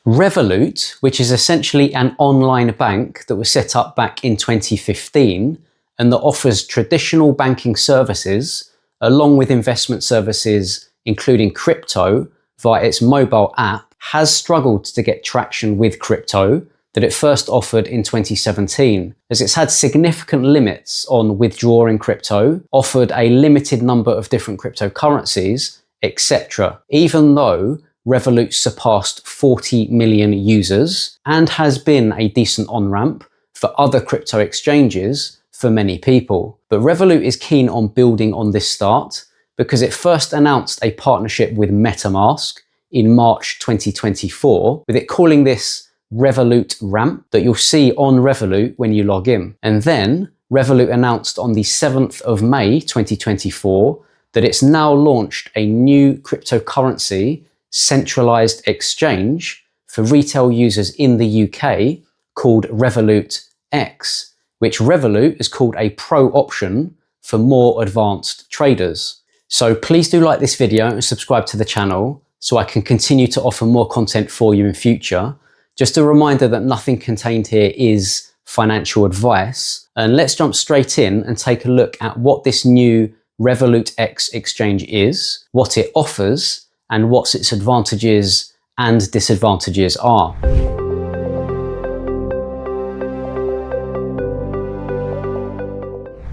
Revolut, which is essentially an online bank that was set up back in 2015 and that offers traditional banking services along with investment services including crypto via its mobile app, has struggled to get traction with crypto that it first offered in 2017, as it's had significant limits on withdrawing crypto, offered a limited number of different cryptocurrencies, etc. Even though Revolut surpassed 40 million users and has been a decent on-ramp for other crypto exchanges for many people. But Revolut is keen on building on this start because it first announced a partnership with MetaMask in March 2024, with it calling this Revolut Ramp that you'll see on Revolut when you log in. And then Revolut announced on the 7th of May 2024 that it's now launched a new cryptocurrency centralized exchange for retail users in the UK called Revolut X, which Revolut has called a pro option for more advanced traders. So please do like this video and subscribe to the channel so I can continue to offer more content for you in future. Just a reminder that nothing contained here is financial advice. And let's jump straight in and take a look at what this new Revolut X exchange is, what it offers, and what its advantages and disadvantages are.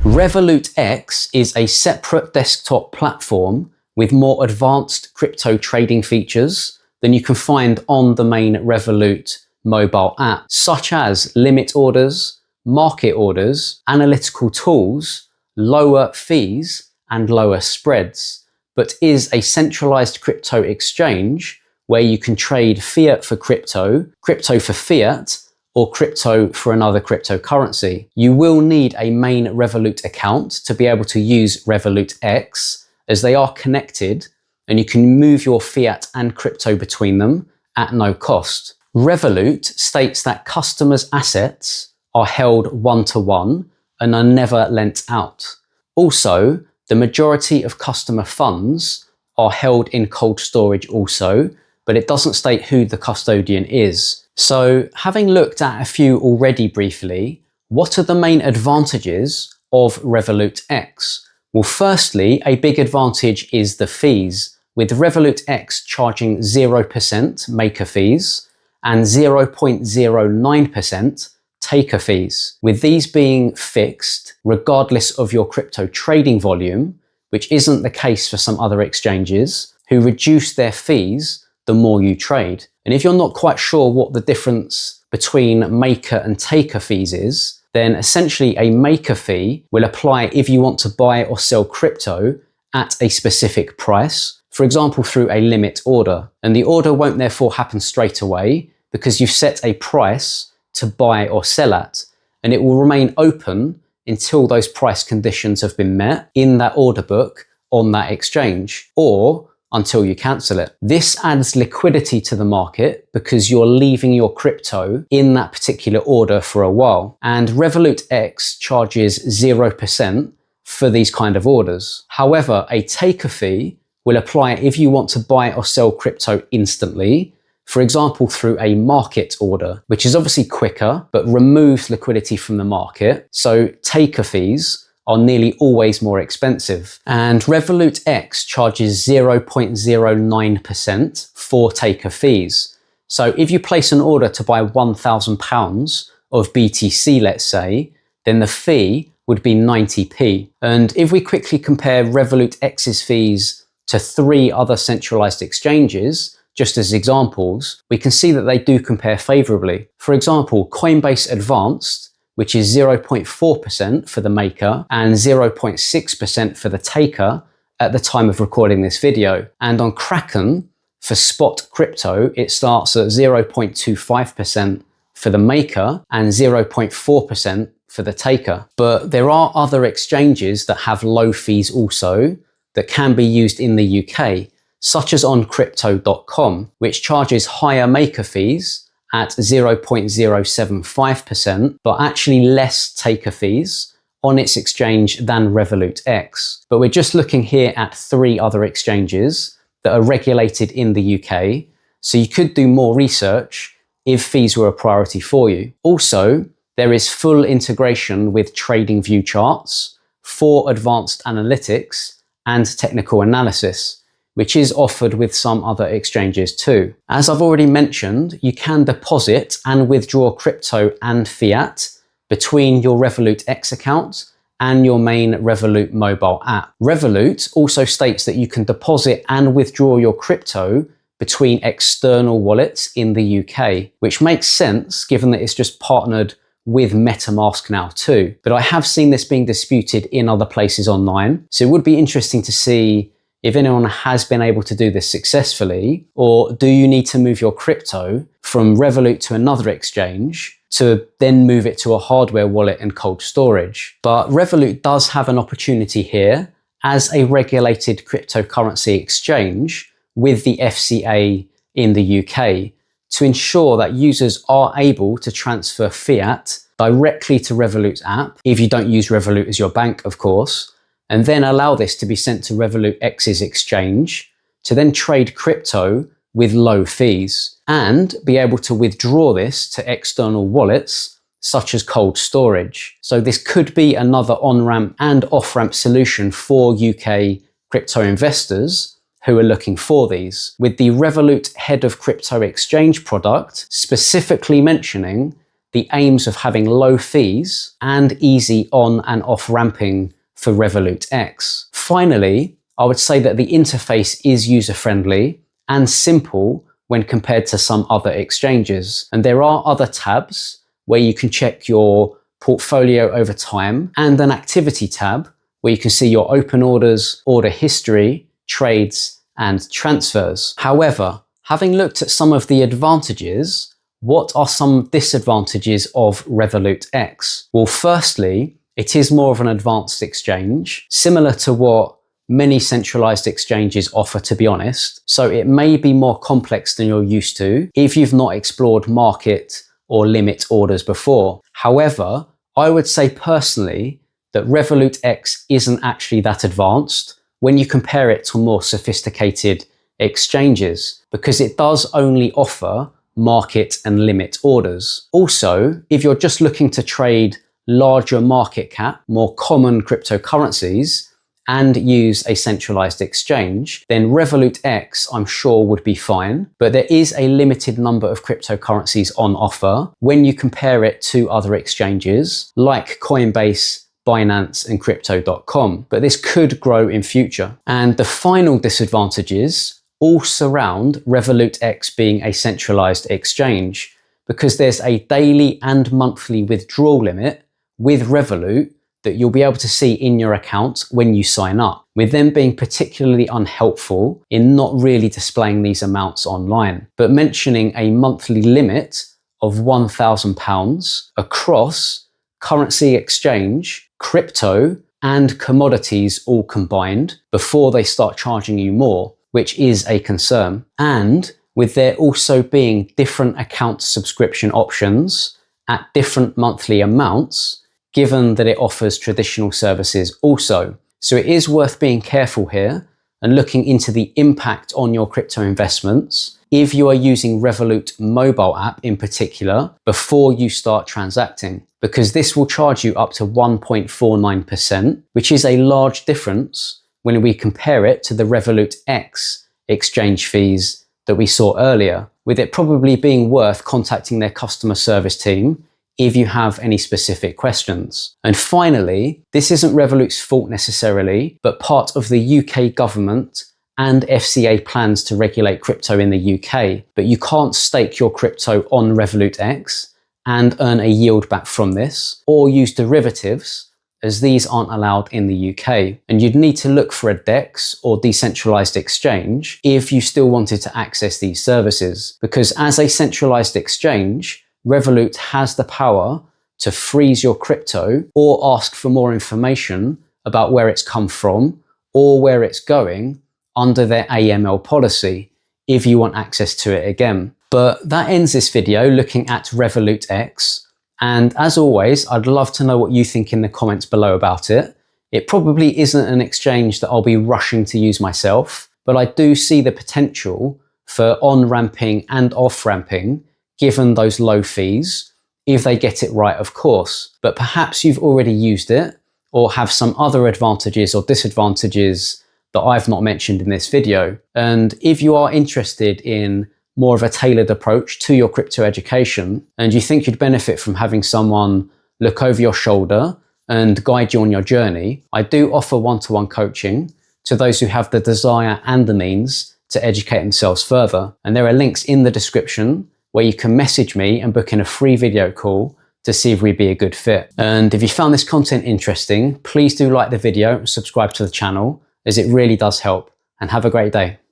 Revolut X is a separate desktop platform with more advanced crypto trading features than you can find on the main Revolut mobile app, such as limit orders, market orders, analytical tools, lower fees, and lower spreads, but is a centralized crypto exchange where you can trade fiat for crypto, crypto for fiat, or crypto for another cryptocurrency. You will need a main Revolut account to be able to use Revolut X, as they are connected and you can move your fiat and crypto between them at no cost. Revolut states that customers' assets are held one-to-one and are never lent out. Also, the majority of customer funds are held in cold storage also, but it doesn't state who the custodian is. So, having looked at a few already briefly, what are the main advantages of Revolut X? Well, firstly, a big advantage is the fees, with Revolut X charging 0% maker fees and 0.09% taker fees, with these being fixed regardless of your crypto trading volume, which isn't the case for some other exchanges who reduce their fees the more you trade. And if you're not quite sure what the difference between maker and taker fees is, then essentially a maker fee will apply if you want to buy or sell crypto at a specific price, for example through a limit order. And the order won't therefore happen straight away because you've set a price to buy or sell at, and it will remain open until those price conditions have been met in that order book on that exchange, or until you cancel it. This adds liquidity to the market because you're leaving your crypto in that particular order for a while. And Revolut X charges 0% for these kind of orders. However, a taker fee will apply if you want to buy or sell crypto instantly, for example through a market order, which is obviously quicker but removes liquidity from the market. So taker fees are nearly always more expensive. And Revolut X charges 0.09% for taker fees. So if you place an order to buy £1,000 of BTC, let's say, then the fee would be 90p. And if we quickly compare Revolut X's fees to 3 other centralized exchanges, just as examples, we can see that they do compare favorably. For example, Coinbase Advanced, which is 0.4% for the maker and 0.6% for the taker at the time of recording this video. And on Kraken, for spot crypto, it starts at 0.25% for the maker and 0.4% for the taker. But there are other exchanges that have low fees also that can be used in the UK, such as on crypto.com, which charges higher maker fees at 0.075%, but actually less taker fees on its exchange than Revolut X. But we're just looking here at 3 other exchanges that are regulated in the UK. So you could do more research if fees were a priority for you. Also, there is full integration with TradingView charts for advanced analytics and technical analysis, which is offered with some other exchanges too. As I've already mentioned, you can deposit and withdraw crypto and fiat between your Revolut X account and your main Revolut mobile app. Revolut also states that you can deposit and withdraw your crypto between external wallets in the UK, which makes sense given that it's just partnered with MetaMask now too. But I have seen this being disputed in other places online, so it would be interesting to see if anyone has been able to do this successfully, or do you need to move your crypto from Revolut to another exchange to then move it to a hardware wallet and cold storage? But Revolut does have an opportunity here as a regulated cryptocurrency exchange with the FCA in the UK to ensure that users are able to transfer fiat directly to Revolut's app, if you don't use Revolut as your bank, of course, and then allow this to be sent to Revolut X's exchange to then trade crypto with low fees and be able to withdraw this to external wallets such as cold storage. So this could be another on-ramp and off-ramp solution for UK crypto investors who are looking for these, with the Revolut Head of Crypto Exchange product specifically mentioning the aims of having low fees and easy on and off ramping for Revolut X. Finally, I would say that the interface is user-friendly and simple when compared to some other exchanges. And there are other tabs where you can check your portfolio over time, and an activity tab where you can see your open orders, order history, trades, and transfers. However, having looked at some of the advantages, what are some disadvantages of Revolut X? Well, firstly, it is more of an advanced exchange, similar to what many centralized exchanges offer, to be honest. So it may be more complex than you're used to if you've not explored market or limit orders before. However, I would say personally that Revolut X isn't actually that advanced when you compare it to more sophisticated exchanges, because it does only offer market and limit orders. Also, if you're just looking to trade larger market cap, more common cryptocurrencies, and use a centralized exchange, then Revolut X, I'm sure, would be fine. But there is a limited number of cryptocurrencies on offer when you compare it to other exchanges like Coinbase, Binance, and Crypto.com. But this could grow in future. And the final disadvantages all surround Revolut X being a centralized exchange, because there's a daily and monthly withdrawal limit with Revolut that you'll be able to see in your account when you sign up, with them being particularly unhelpful in not really displaying these amounts online, but mentioning a monthly limit of £1,000 across currency exchange, crypto, and commodities all combined before they start charging you more, which is a concern. And with there also being different account subscription options at different monthly amounts, given that it offers traditional services also. So it is worth being careful here and looking into the impact on your crypto investments if you are using Revolut mobile app in particular before you start transacting, because this will charge you up to 1.49%, which is a large difference when we compare it to the Revolut X exchange fees that we saw earlier, with it probably being worth contacting their customer service team if you have any specific questions. And finally, this isn't Revolut's fault necessarily, but part of the UK government and FCA plans to regulate crypto in the UK. But you can't stake your crypto on Revolut X and earn a yield back from this, or use derivatives, as these aren't allowed in the UK. And you'd need to look for a DEX or decentralized exchange if you still wanted to access these services, because as a centralized exchange, Revolut has the power to freeze your crypto or ask for more information about where it's come from or where it's going under their AML policy if you want access to it again. But that ends this video looking at Revolut X. And as always, I'd love to know what you think in the comments below about it. It probably isn't an exchange that I'll be rushing to use myself, but I do see the potential for on-ramping and off-ramping, given those low fees, if they get it right, of course. But perhaps you've already used it or have some other advantages or disadvantages that I've not mentioned in this video. And if you are interested in more of a tailored approach to your crypto education, and you think you'd benefit from having someone look over your shoulder and guide you on your journey, I do offer one-to-one coaching to those who have the desire and the means to educate themselves further. And there are links in the description where you can message me and book in a free video call to see if we'd be a good fit. And if you found this content interesting, please do like the video and subscribe to the channel, as it really does help. And have a great day.